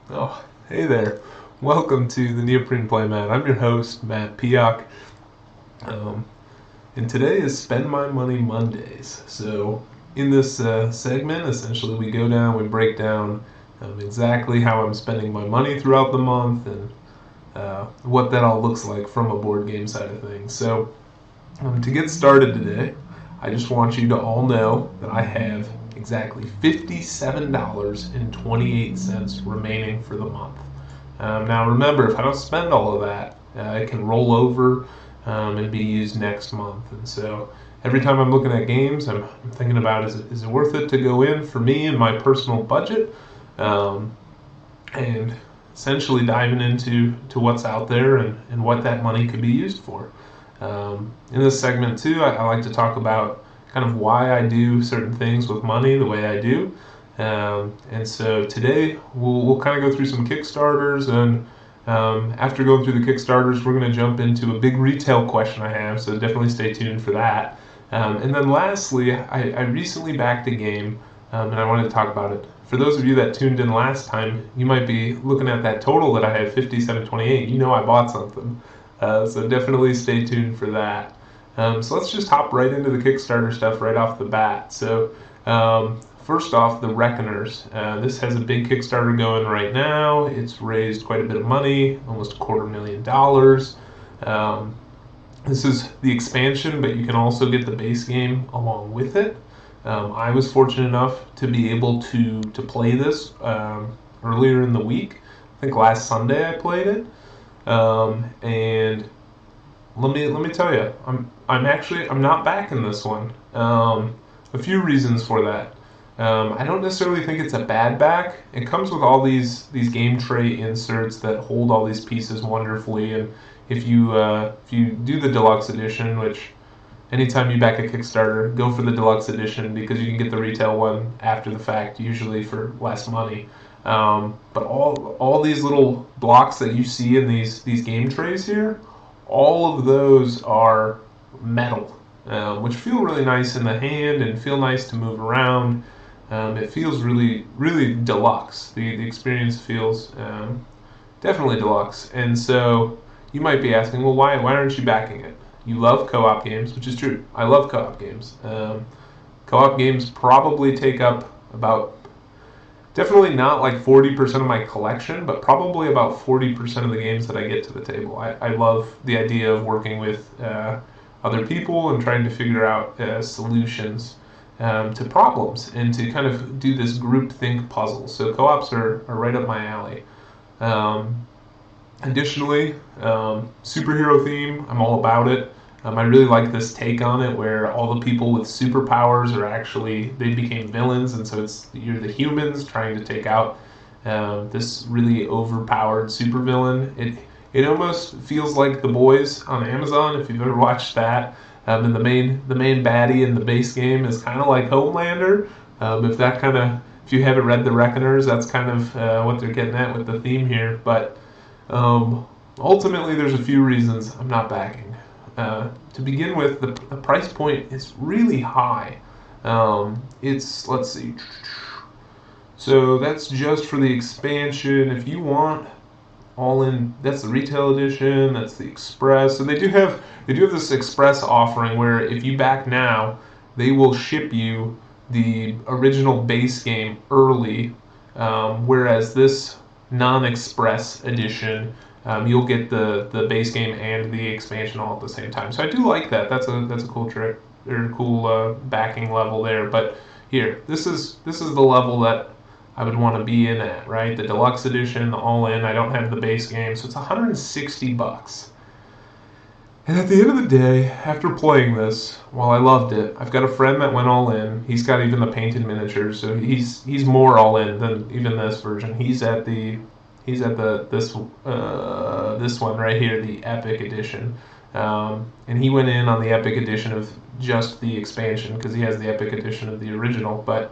Oh, hey there. Welcome to the Neoprene Playmat. I'm your host, Matt Piak. Um, and today is Spend My Money Mondays. So, in this segment, essentially, we go down, we break down exactly how I'm spending my money throughout the month and what that all looks like from a board game side of things. So, to get started today, I just want you to all know that I have exactly $57.28 remaining for the month. Now remember, if I don't spend all of that, it can roll over and be used next month. And so every time I'm looking at games, I'm thinking about is it worth it to go in for me and my personal budget? And essentially diving into what's out there and what that money could be used for. In this segment too, I like to talk about kind of why I do certain things with money the way I do. And so today we'll kind of go through some Kickstarters, and after going through the Kickstarters, we're going to jump into a big retail question I have, so definitely stay tuned for that. And then lastly, I recently backed a game, and I wanted to talk about it. For those of you that tuned in last time, you might be looking at that total that I had, 57.28. You know I bought something. So definitely stay tuned for that. So let's just hop right into the Kickstarter stuff right off the bat. So first off, the Reckoners. This has a big Kickstarter going right now. It's raised quite a bit of money, almost $250,000. This is the expansion, but you can also get the base game along with it. I was fortunate enough to be able to play this earlier in the week. I think last Sunday I played it. And let me tell you, I'm not backing this one. A few reasons for that. I don't necessarily think it's a bad back. It comes with all these game tray inserts that hold all these pieces wonderfully, and if you do the deluxe edition, which anytime you back a Kickstarter, go for the deluxe edition because you can get the retail one after the fact, usually for less money. But all these little blocks that you see in these game trays here, all of those are metal, which feel really nice in the hand and feel nice to move around. It feels really deluxe. The experience feels definitely deluxe. And so you might be asking, well, why aren't you backing it? You love co-op games, which is true. I love co-op games. Co-op games probably take up about, definitely not like 40% of my collection, but probably about 40% of the games that I get to the table. I love the idea of working with other people and trying to figure out solutions to problems and to kind of do this group think puzzle. So co-ops are right up my alley. Additionally, superhero theme, I'm all about it. I really like this take on it where all the people with superpowers are actually, they became villains, and so you're the humans trying to take out this really overpowered supervillain. It almost feels like The Boys on Amazon, if you've ever watched that. And the main baddie in the base game is kind of like Homelander. If you haven't read The Reckoners, that's kind of what they're getting at with the theme here. But ultimately, there's a few reasons I'm not backing. To begin with, the price point is really high. Let's see. So that's just for the expansion. If you want all in, that's the retail edition, that's the express. So they do have this express offering where if you back now, they will ship you the original base game early, whereas this non-express edition, you'll get the base game and the expansion all at the same time. So I do like that. That's a cool trick or cool backing level there. But here, this is the level that I would want to be in at, right? The deluxe edition, the all-in. I don't have the base game, so it's $160. And at the end of the day, after playing this, while I loved it, I've got a friend that went all in. He's got even the painted miniatures, so he's more all in than even this version. He's at this one right here, the Epic Edition, and he went in on the Epic Edition of just the expansion because he has the Epic Edition of the original. But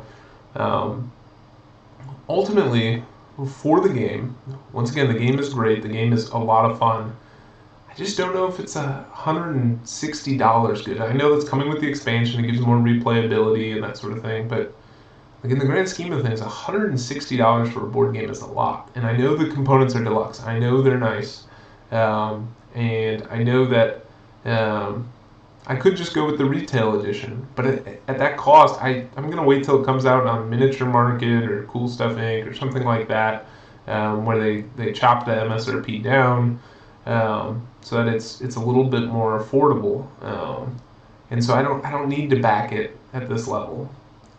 ultimately, for the game, once again, the game is great. The game is a lot of fun. I just don't know if it's $160 good. I know that's coming with the expansion. It gives more replayability and that sort of thing, but like in the grand scheme of things, $160 for a board game is a lot. And I know the components are deluxe. I know they're nice. And I know that I could just go with the retail edition. But at that cost, I'm going to wait till it comes out on Miniature Market or Cool Stuff Inc. or something like that, where they chop the MSRP down so that it's a little bit more affordable. And so I don't need to back it at this level.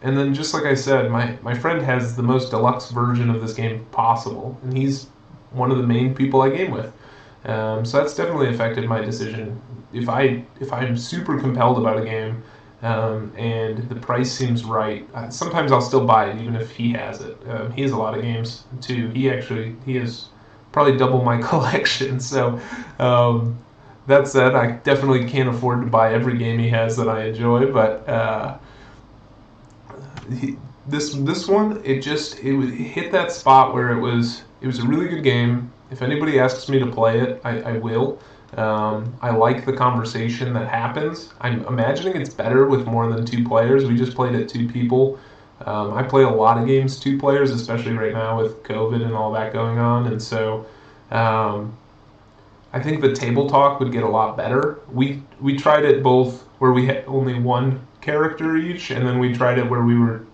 And then, just like I said, my friend has the most deluxe version of this game possible, and he's one of the main people I game with. So that's definitely affected my decision. If I'm super compelled about a game, and the price seems right, sometimes I'll still buy it even if he has it. He has a lot of games too. He has probably double my collection. So that said, I definitely can't afford to buy every game he has that I enjoy, but. This one, it hit that spot where it was a really good game. If anybody asks me to play it, I will. I like the conversation that happens. I'm imagining it's better with more than 2 players. We just played it 2 people. I play a lot of games 2 players, especially right now with COVID and all that going on, and so I think the table talk would get a lot better. We tried it both where we had only 1 character each, and then we tried it where we were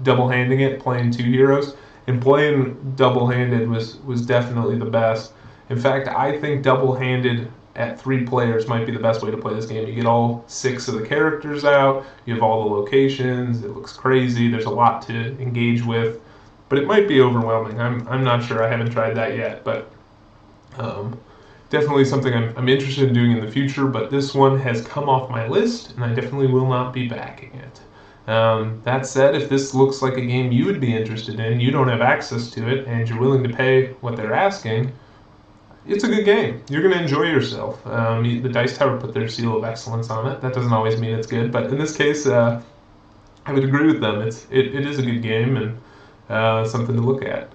double-handing it, playing 2 heroes. And playing double-handed was definitely the best. In fact, I think double-handed at 3 players might be the best way to play this game. You get all 6 of the characters out, you have all the locations, it looks crazy, there's a lot to engage with, but it might be overwhelming. I'm not sure, I haven't tried that yet, but definitely something I'm interested in doing in the future, but this one has come off my list, and I definitely will not be backing it. That said, if this looks like a game you would be interested in, you don't have access to it, and you're willing to pay what they're asking, it's a good game. You're going to enjoy yourself. The Dice Tower put their seal of excellence on it. That doesn't always mean it's good, but in this case, I would agree with them. It is a good game and something to look at.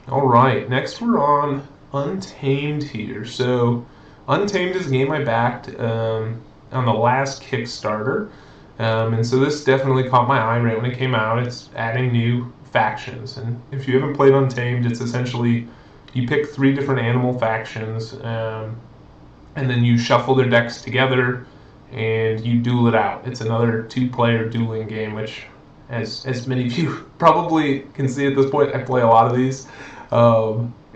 All right, next we're on Untamed here. So Untamed is a game I backed on the last Kickstarter. And so this definitely caught my eye right when it came out. It's adding new factions. And if you haven't played Untamed, it's essentially you pick 3 different animal factions, and then you shuffle their decks together and you duel it out. It's another 2-player dueling game, which, as many of you probably can see at this point, I play a lot of these.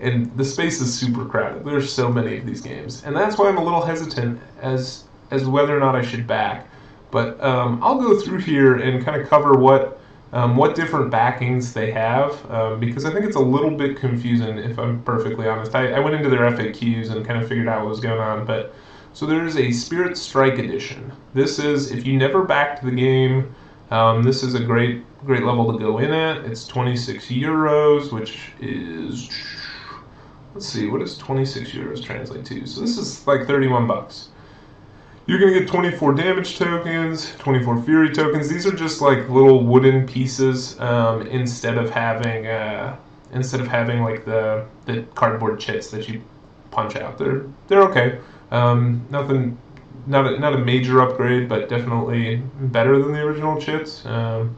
And the space is super crowded. There's so many of these games. And that's why I'm a little hesitant as whether or not I should back. But I'll go through here and kind of cover what different backings they have, because I think it's a little bit confusing, if I'm perfectly honest. I went into their FAQs and kind of figured out what was going on. But so there's a Spirit Strike Edition. This is, if you never backed the game, this is a great level to go in at. It's 26 euros, which is, let's see, what does 26 euros translate to? So this is like 31 bucks. You're going to get 24 damage tokens, 24 fury tokens. These are just like little wooden pieces, instead of having like the cardboard chits that you punch out. They're okay. Nothing, not a major upgrade, but definitely better than the original chits. So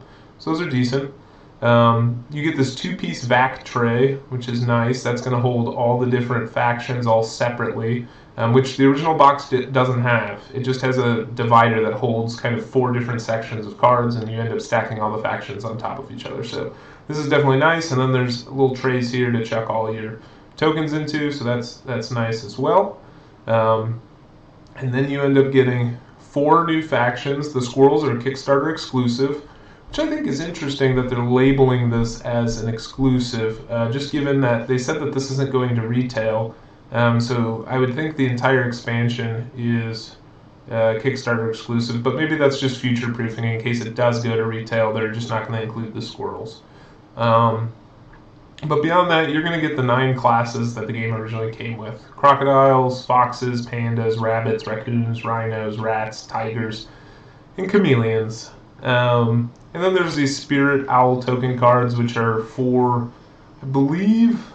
those are decent. You get this 2-piece vac tray, which is nice. That's going to hold all the different factions all separately, which the original box doesn't have. It just has a divider that holds kind of 4 different sections of cards, and you end up stacking all the factions on top of each other. So this is definitely nice. And then there's little trays here to chuck all your tokens into, so that's nice as well. And then you end up getting 4 new factions. The squirrels are Kickstarter exclusive, which I think is interesting that they're labeling this as an exclusive, just given that they said that this isn't going to retail. So I would think the entire expansion is Kickstarter exclusive, but maybe that's just future-proofing. In case it does go to retail, they're just not going to include the squirrels. But beyond that, you're going to get the 9 classes that the game originally came with. Crocodiles, foxes, pandas, rabbits, raccoons, rhinos, rats, tigers, and chameleons. And then there's these Spirit Owl token cards, which are for, I believe,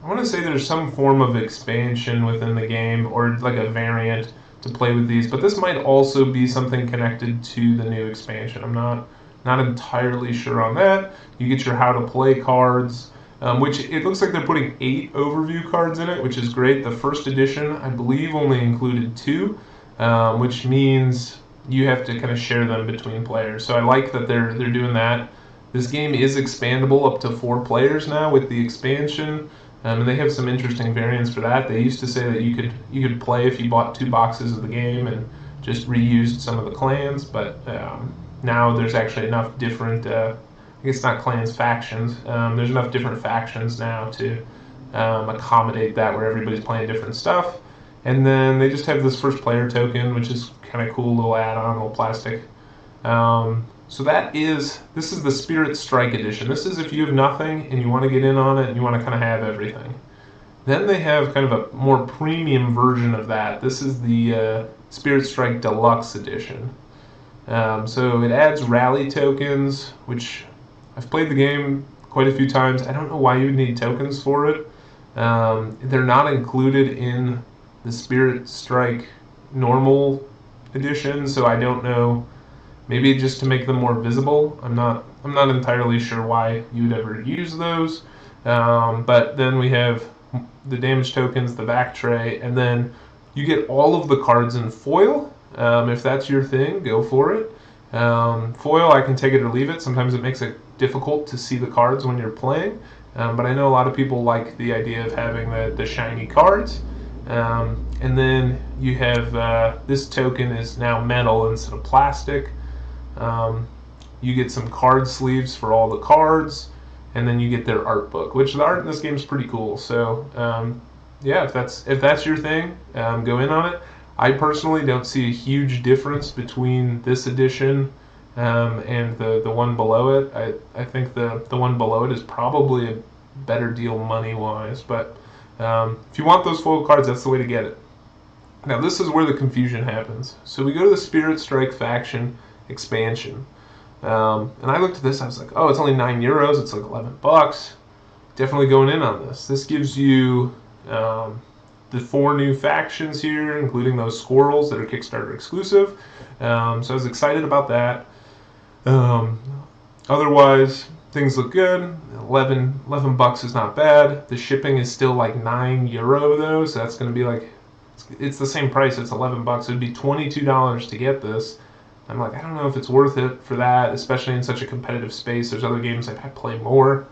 I want to say there's some form of expansion within the game, or like a variant to play with these. But this might also be something connected to the new expansion. I'm not Not entirely sure on that. You get your how to play cards, which it looks like they're putting 8 overview cards in it, which is great. The first edition, I believe, only included 2, which means you have to kind of share them between players. So I like that they're doing that. This game is expandable up to 4 players now with the expansion, and they have some interesting variants for that. They used to say that you could play if you bought 2 boxes of the game and just reused some of the clans, but now there's actually enough different. I guess not clans, factions. There's enough different factions now to accommodate that, where everybody's playing different stuff. And then they just have this first player token, which is kind of cool, little add-on, little plastic. So this is the Spirit Strike edition. This is if you have nothing and you want to get in on it and you want to kind of have everything. Then they have kind of a more premium version of that. This is the Spirit Strike Deluxe edition. So it adds rally tokens, which I've played the game quite a few times. I don't know why you would need tokens for it. They're not included in the Spirit Strike normal edition, so I don't know. Maybe just to make them more visible. I'm not entirely sure why you would ever use those. But then we have the damage tokens, the back tray, and then you get all of the cards in foil. If that's your thing, go for it. Foil, I can take it or leave it. Sometimes it makes it difficult to see the cards when you're playing, but I know a lot of people like the idea of having the shiny cards. And then you have this token is now metal instead of plastic. You get some card sleeves for all the cards, and then you get their art book, which the art in this game is pretty cool. So yeah, if that's your thing, go in on it. I personally don't see a huge difference between this edition and the one below it. I think the one below it is probably a better deal money-wise, but if you want those foil cards, that's the way to get it. Now this is where the confusion happens. So we go to the Spirit Strike faction expansion, and I looked at this, I was like, oh, it's only €9, it's like $11. Definitely going in on this. This gives you the 4 new factions here, including those squirrels that are Kickstarter exclusive. So I was excited about that. Otherwise, things look good. 11 bucks is not bad. The shipping is still like €9 though, so that's going to be like, it's the same price. It's 11 bucks. It would be $22 to get this. I'm like, I don't know if it's worth it for that, especially in such a competitive space. There's other games I play more,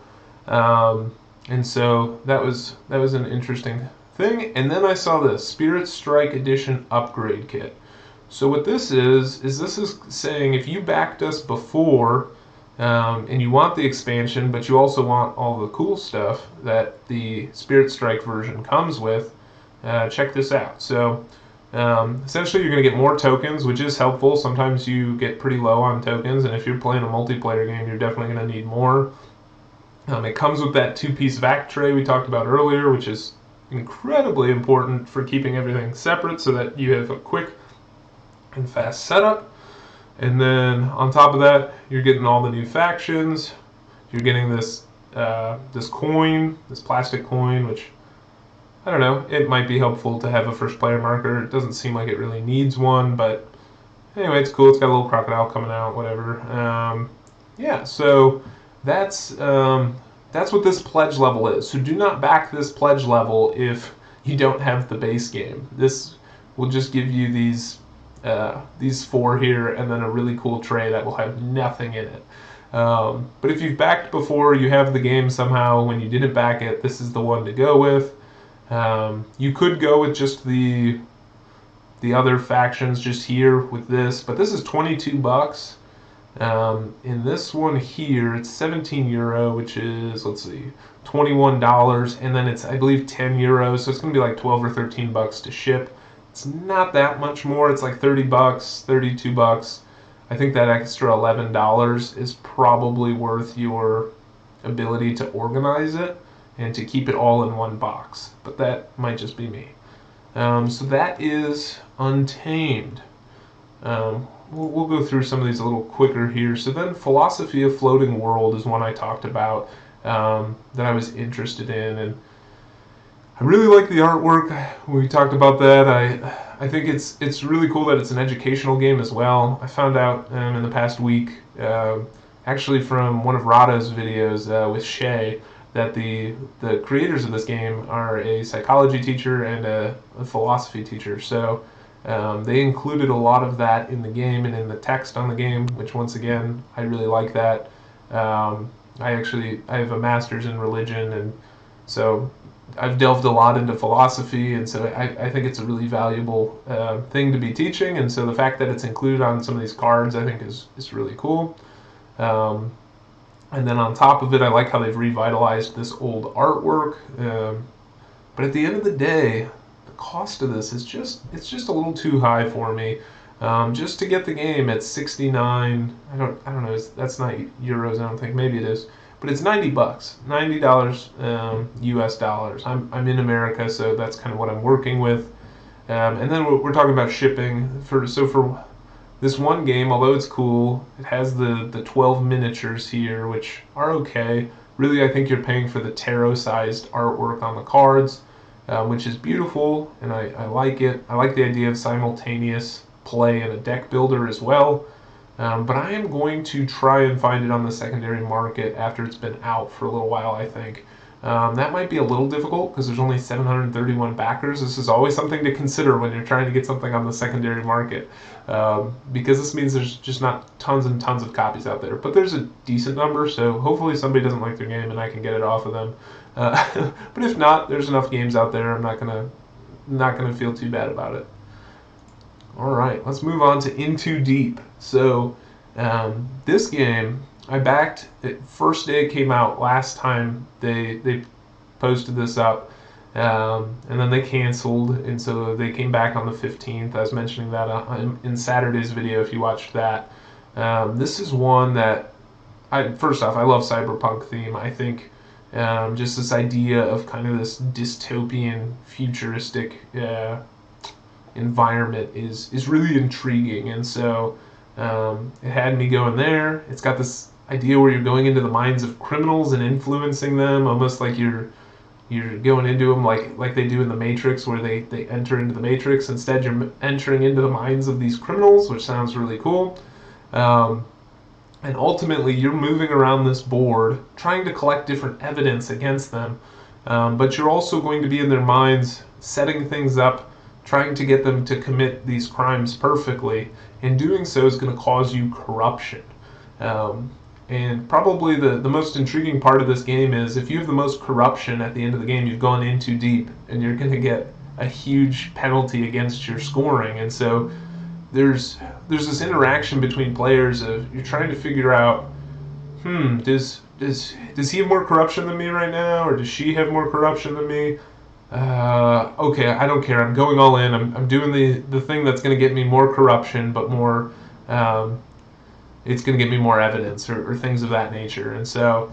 and so that was an interesting thing. And then I saw this Spirit Strike Edition upgrade kit. So what this is saying if you backed us before and you want the expansion, but you also want all the cool stuff that the Spirit Strike version comes with, check this out. So essentially you're going to get more tokens, which is helpful. Sometimes you get pretty low on tokens, and if you're playing a multiplayer game, you're definitely going to need more. It comes with that 2-piece vac tray we talked about earlier, which is incredibly important for keeping everything separate so that you have a quick and fast setup. And then on top of that, you're getting all the new factions. You're getting this coin, this plastic coin, which, I don't know, it might be helpful to have a first player marker. It doesn't seem like it really needs one, but anyway, it's cool. It's got a little crocodile coming out, whatever. Yeah, so that's what this pledge level is. So do not back this pledge level if you don't have the base game. This will just give you these 4 here, and then a really cool tray that will have nothing in it. But if you've backed before, you have the game somehow, when you didn't back it, this is the one to go with. You could go with just the other factions just here with this, but this is 22 bucks. In this one here, it's €17, which is, let's see, $21, and then it's, I believe, €10, so it's going to be like 12 or 13 bucks to ship. It's not that much more. It's like 30 bucks, 32 bucks. I think that extra $11 is probably worth your ability to organize it and to keep it all in one box. But that might just be me. So that is Untamed. We'll go through some of these a little quicker here. So then Philosophia Floating World is one I talked about that I was interested in, and I really like the artwork. We talked about that. I think it's really cool that it's an educational game as well. I found out in the past week actually from one of Rado's videos with Shay, that the creators of this game are a psychology teacher and a philosophy teacher. So they included a lot of that in the game and in the text on the game, which once again I really like that. I have a master's in religion, and so I've delved a lot into philosophy, and so I think it's a really valuable thing to be teaching. And so the fact that it's included on some of these cards, I think is really cool. And then on top of it, I like how they've revitalized this old artwork. But at the end of the day, the cost of this is just a little too high for me. Just to get the game at 69, I don't know. That's not euros. I don't think. Maybe it is, but it's $90, $90 US dollars. I'm in America, so that's kind of what I'm working with. And then we're talking about shipping for this one game, although it's cool, it has the 12 miniatures here, which are okay. Really, I think you're paying for the tarot-sized artwork on the cards, which is beautiful, and I like it. I like the idea of simultaneous play in a deck builder as well. But I am going to try and find it on the secondary market after it's been out for a little while, I think. That might be a little difficult because there's only 731 backers. This is always something to consider when you're trying to get something on the secondary market, because this means there's just not tons and tons of copies out there. But there's a decent number, so hopefully somebody doesn't like their game and I can get it off of them. But if not, there's enough games out there. I'm not gonna feel too bad about it. All right, let's move on to Into Deep. So this game, I backed it first day it came out. Last time they posted this up, and then they canceled, and so they came back on the 15th. I was mentioning that in Saturday's video if you watched that. This is one that first off, I love cyberpunk theme. I think just this idea of kind of this dystopian, futuristic environment is really intriguing, and so it had me going there. It's got this idea where you're going into the minds of criminals and influencing them, almost like you're going into them like they do in the Matrix, where they enter into the Matrix. Instead, you're entering into the minds of these criminals, which sounds really cool. And ultimately, you're moving around this board, trying to collect different evidence against them, but you're also going to be in their minds, setting things up, trying to get them to commit these crimes perfectly, and doing so is going to cause you corruption. And probably the most intriguing part of this game is if you have the most corruption at the end of the game, you've gone in too deep, and you're going to get a huge penalty against your scoring. And so there's this interaction between players of you're trying to figure out, does he have more corruption than me right now, or does she have more corruption than me? Okay, I don't care. I'm going all in. I'm doing the thing that's going to get me more corruption, but more, it's going to get me more evidence or things of that nature. And so,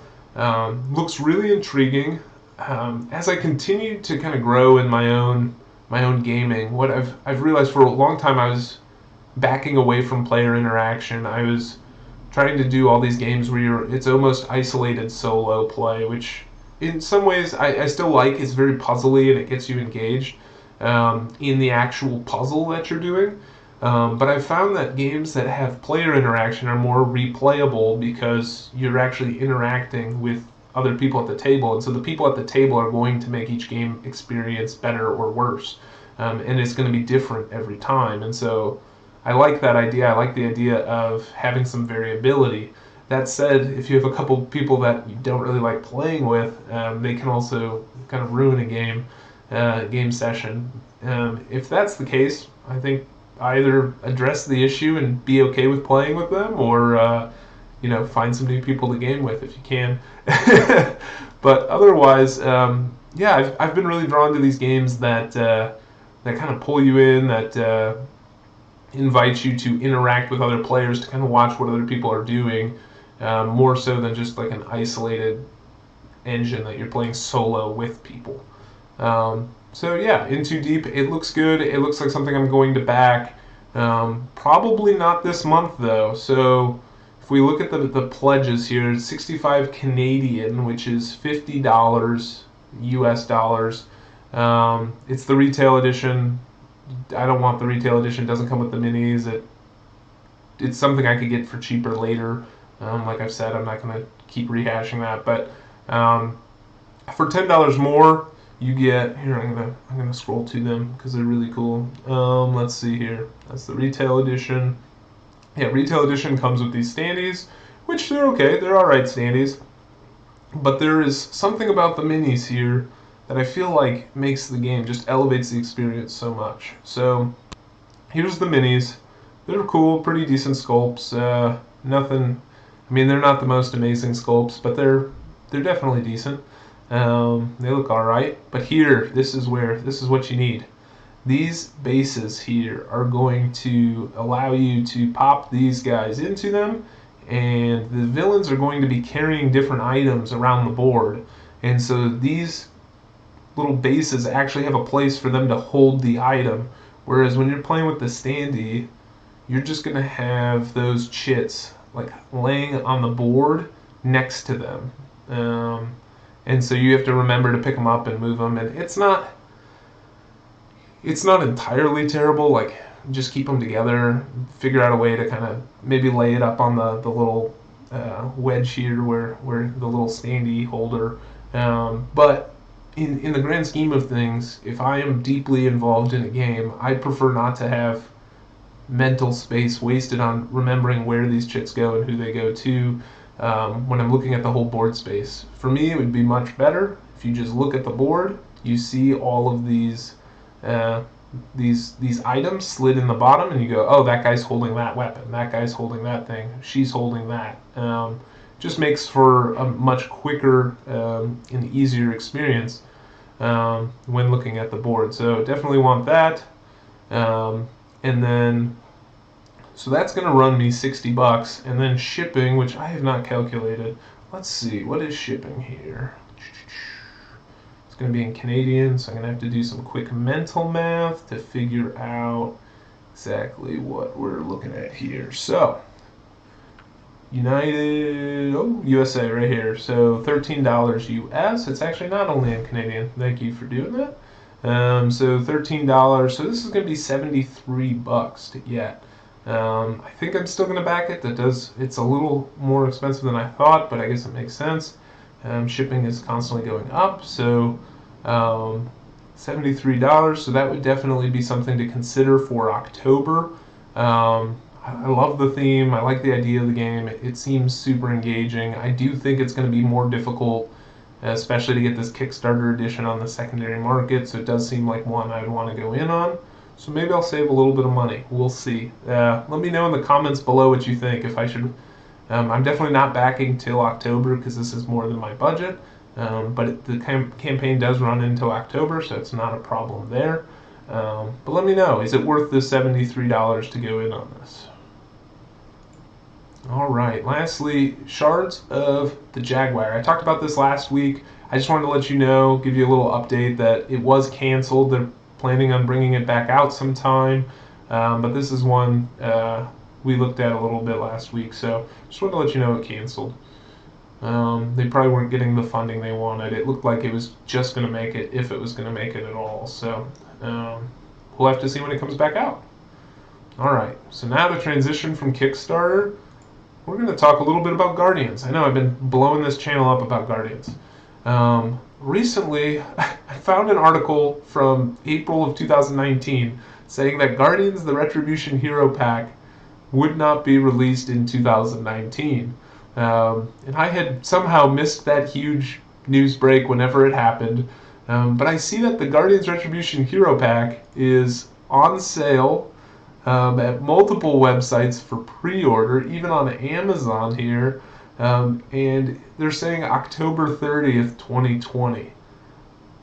looks really intriguing. As I continue to kind of grow in my own gaming, what I've realized for a long time I was backing away from player interaction. I was trying to do all these games where it's almost isolated solo play, which in some ways I still like. It's very puzzly and it gets you engaged in the actual puzzle that you're doing. But I've found that games that have player interaction are more replayable because you're actually interacting with other people at the table. And so the people at the table are going to make each game experience better or worse. And it's going to be different every time. And so I like that idea. I like the idea of having some variability. That said, if you have a couple people that you don't really like playing with, they can also kind of ruin a game session. If that's the case, I think either address the issue and be okay with playing with them, or find some new people to game with if you can. But otherwise, I've been really drawn to these games that kind of pull you in, that invite you to interact with other players, to kind of watch what other people are doing. More so than just like an isolated engine that you're playing solo with people. So yeah, Into Deep, it looks good. It looks like something I'm going to back. Probably not this month though. So if we look at the pledges here, it's 65 Canadian, which is $50 US dollars. It's the retail edition. I don't want the retail edition. It doesn't come with the minis. It's something I could get for cheaper later. Like I've said, I'm not going to keep rehashing that, but for $10 more, you get here. I'm gonna scroll to them because they're really cool. Let's see here. That's the retail edition. Yeah, retail edition comes with these standees, which they're okay. They're all right standees, but there is something about the minis here that I feel like makes the game, just elevates the experience so much. So here's the minis. They're cool, pretty decent sculpts. Nothing. I mean, they're not the most amazing sculpts, but they're definitely decent. They look all right. But here, this is what you need. These bases here are going to allow you to pop these guys into them, and the villains are going to be carrying different items around the board. And so these little bases actually have a place for them to hold the item. Whereas when you're playing with the standee, you're just going to have those chits like laying on the board next to them. And so you have to remember to pick them up and move them. And it's not entirely terrible. Like, just keep them together, figure out a way to kind of maybe lay it up on the little wedge here where the little standee holder. But in the grand scheme of things, if I am deeply involved in a game, I prefer not to have mental space wasted on remembering where these chits go and who they go to when I'm looking at the whole board space. For me, it would be much better if you just look at the board, you see all of these items slid in the bottom, and you go, oh, that guy's holding that weapon, that guy's holding that thing, she's holding that. Just makes for a much quicker and easier experience when looking at the board. So definitely want that. And then, so that's going to run me $60, and then shipping, which I have not calculated. Let's see, what is shipping here? It's going to be in Canadian, so I'm going to have to do some quick mental math to figure out exactly what we're looking at here. So, USA right here. So $13 US. It's actually not only in Canadian. Thank you for doing that. So $13. So this is going to be $73 to get. I think I'm still going to back it. It's a little more expensive than I thought, but I guess it makes sense. Shipping is constantly going up, so $73. So that would definitely be something to consider for October. I love the theme. I like the idea of the game. It seems super engaging. I do think it's going to be more difficult, especially to get this Kickstarter edition on the secondary market, so it does seem like one I'd want to go in on. So maybe I'll save a little bit of money. We'll see. Let me know in the comments below what you think. If I should, I'm definitely not backing till October because this is more than my budget. But the campaign does run until October, so it's not a problem there. But let me know. Is it worth the $73 to go in on this? All right. Lastly, Shards of the Jaguar. I talked about this last week. I just wanted to let you know, give you a little update that it was canceled. They're planning on bringing it back out sometime, but this is one we looked at a little bit last week. So just wanted to let you know it canceled. They probably weren't getting the funding they wanted. It looked like it was just going to make it, if it was going to make it at all. So we'll have to see when it comes back out. All right. So now to transition from Kickstarter, we're going to talk a little bit about Guardians. I know I've been blowing this channel up about Guardians. Recently, I found an article from April of 2019 saying that Guardians the Retribution Hero Pack would not be released in 2019. And I had somehow missed that huge news break whenever it happened. But I see that the Guardians Retribution Hero Pack is on sale at multiple websites for pre-order, even on Amazon here. And they're saying October 30th, 2020.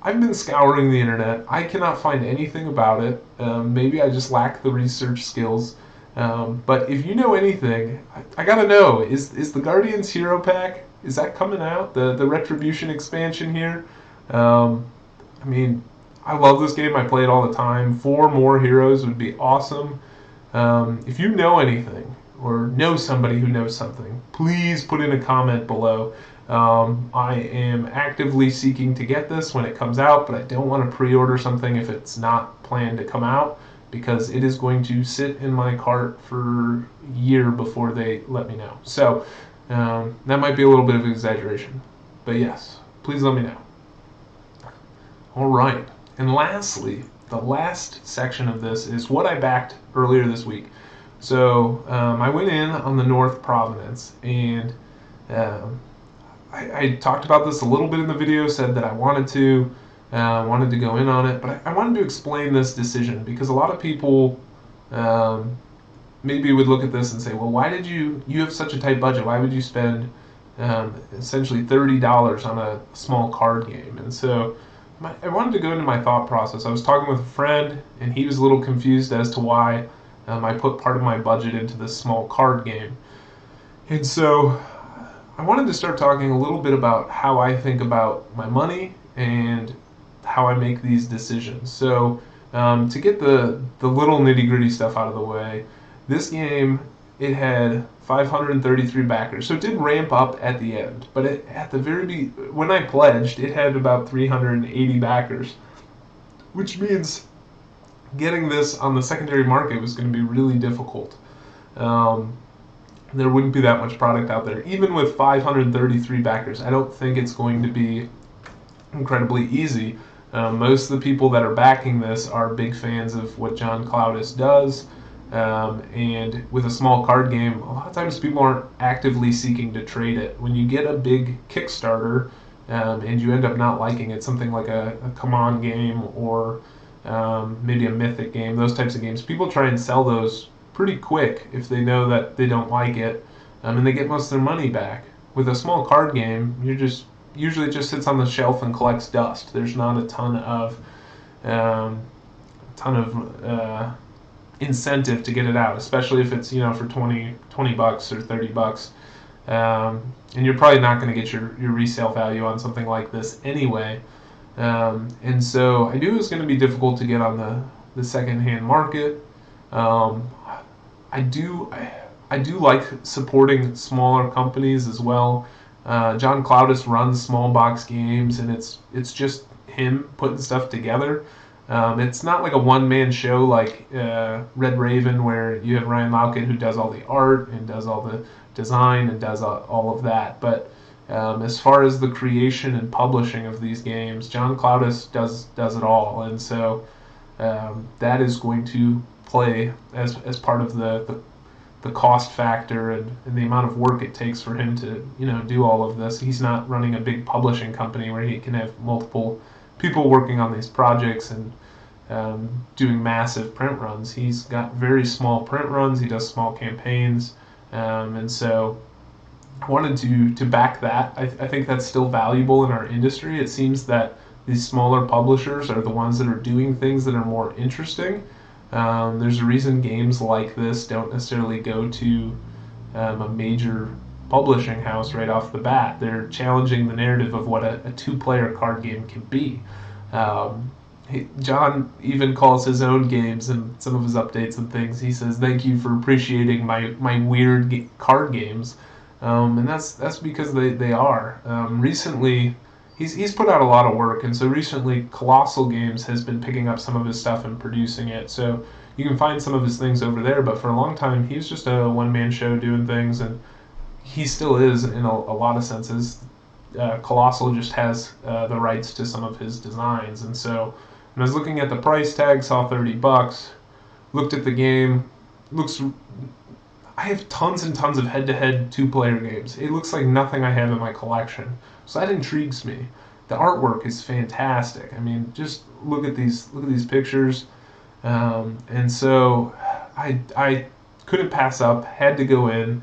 I've been scouring the internet. I cannot find anything about it. Maybe I just lack the research skills. But if you know anything, I gotta know, is the Guardians Hero Pack, is that coming out? The Retribution expansion here? I mean, I love this game. I play it all the time. 4 more heroes would be awesome. If you know anything, or know somebody who knows something, please put in a comment below. I am actively seeking to get this when it comes out, but I don't want to pre-order something if it's not planned to come out, because it is going to sit in my cart for a year before they let me know. So That might be a little bit of an exaggeration, but yes, please let me know. All right, and lastly, the last section of this is what I backed earlier this week. So I went in on the North Provenance, and I talked about this a little bit in the video, said that I wanted to go in on it, but I wanted to explain this decision because a lot of people maybe would look at this and say, well, why did you have such a tight budget? Why would you spend essentially $30 on a small card game? And so I wanted to go into my thought process. I was talking with a friend, and he was a little confused as to why I put part of my budget into this small card game. And so I wanted to start talking a little bit about how I think about my money and how I make these decisions. So to get the little nitty-gritty stuff out of the way, this game, it had 533 backers, so it did ramp up at the end. But at the when I pledged, it had about 380 backers, which means getting this on the secondary market was going to be really difficult. There wouldn't be that much product out there. Even with 533 backers, I don't think it's going to be incredibly easy. Most of the people that are backing this are big fans of what John Cloudis does. And with a small card game, a lot of times people aren't actively seeking to trade it. When you get a big Kickstarter and you end up not liking it, something like a Come On game or maybe a Mythic game, those types of games, people try and sell those pretty quick if they know that they don't like it, and they get most of their money back. With a small card game, usually it just sits on the shelf and collects dust. There's not a ton of incentive to get it out, especially if it's for 20 bucks or 30 bucks, and you're probably not going to get your resale value on something like this anyway. And so I knew it was going to be difficult to get on the secondhand market. I do like supporting smaller companies as well. John Cloudis runs small box games, and it's just him putting stuff together. It's not like a one-man show like Red Raven, where you have Ryan Laukat who does all the art and does all the design and does all of that. But as far as the creation and publishing of these games, John Cloudis does it all, and so that is going to play as part of the cost factor and the amount of work it takes for him to do all of this. He's not running a big publishing company where he can have multiple people working on these projects and doing massive print runs. He's got very small print runs. He does small campaigns, and so I wanted to back that. I think that's still valuable in our industry. It seems that these smaller publishers are the ones that are doing things that are more interesting. There's a reason games like this don't necessarily go to a major publishing house right off the bat. They're challenging the narrative of what a two-player card game can be. John even calls his own games and some of his updates and things, he says, "Thank you for appreciating my weird card games," and that's because they are. Recently, he's put out a lot of work, and so recently Colossal Games has been picking up some of his stuff and producing it. So you can find some of his things over there. But for a long time, he was just a one-man show doing things, and he still is in a lot of senses. Colossal just has the rights to some of his designs, and so when I was looking at the price tag, saw 30 bucks, looked at the game, I have tons and tons of head-to-head two-player games. It looks like nothing I have in my collection, so that intrigues me. The artwork is fantastic. I mean, just look at these pictures, and so I couldn't pass up. Had to go in.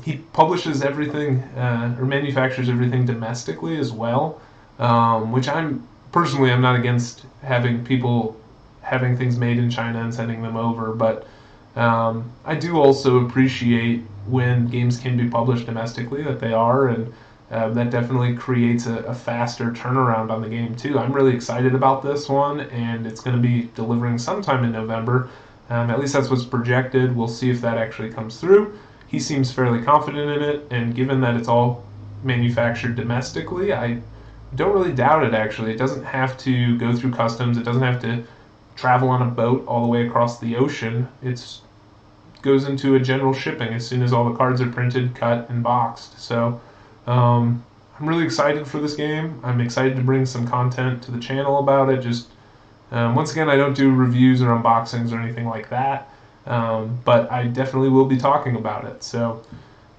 He publishes everything or manufactures everything domestically as well, which I'm not against having people having things made in China and sending them over, but I do also appreciate when games can be published domestically, that they are, and that definitely creates a faster turnaround on the game too. I'm really excited about this one, and it's going to be delivering sometime in November. At least that's what's projected. We'll see if that actually comes through. He seems fairly confident in it, and given that it's all manufactured domestically, I don't really doubt it, actually. It doesn't have to go through customs. It doesn't have to travel on a boat all the way across the ocean. It's goes into a general shipping as soon as all the cards are printed, cut, and boxed. So I'm really excited for this game. I'm excited to bring some content to the channel about it. Just once again, I don't do reviews or unboxings or anything like that, but I definitely will be talking about it. So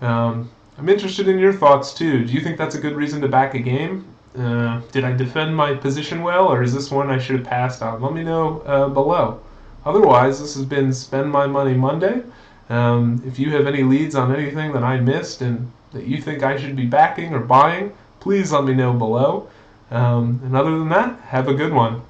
I'm interested in your thoughts too. Do you think that's a good reason to back a game? Did I defend my position well, or is this one I should have passed on? Let me know below. Otherwise, this has been Spend My Money Monday. If you have any leads on anything that I missed and that you think I should be backing or buying, please let me know below. And other than that, have a good one.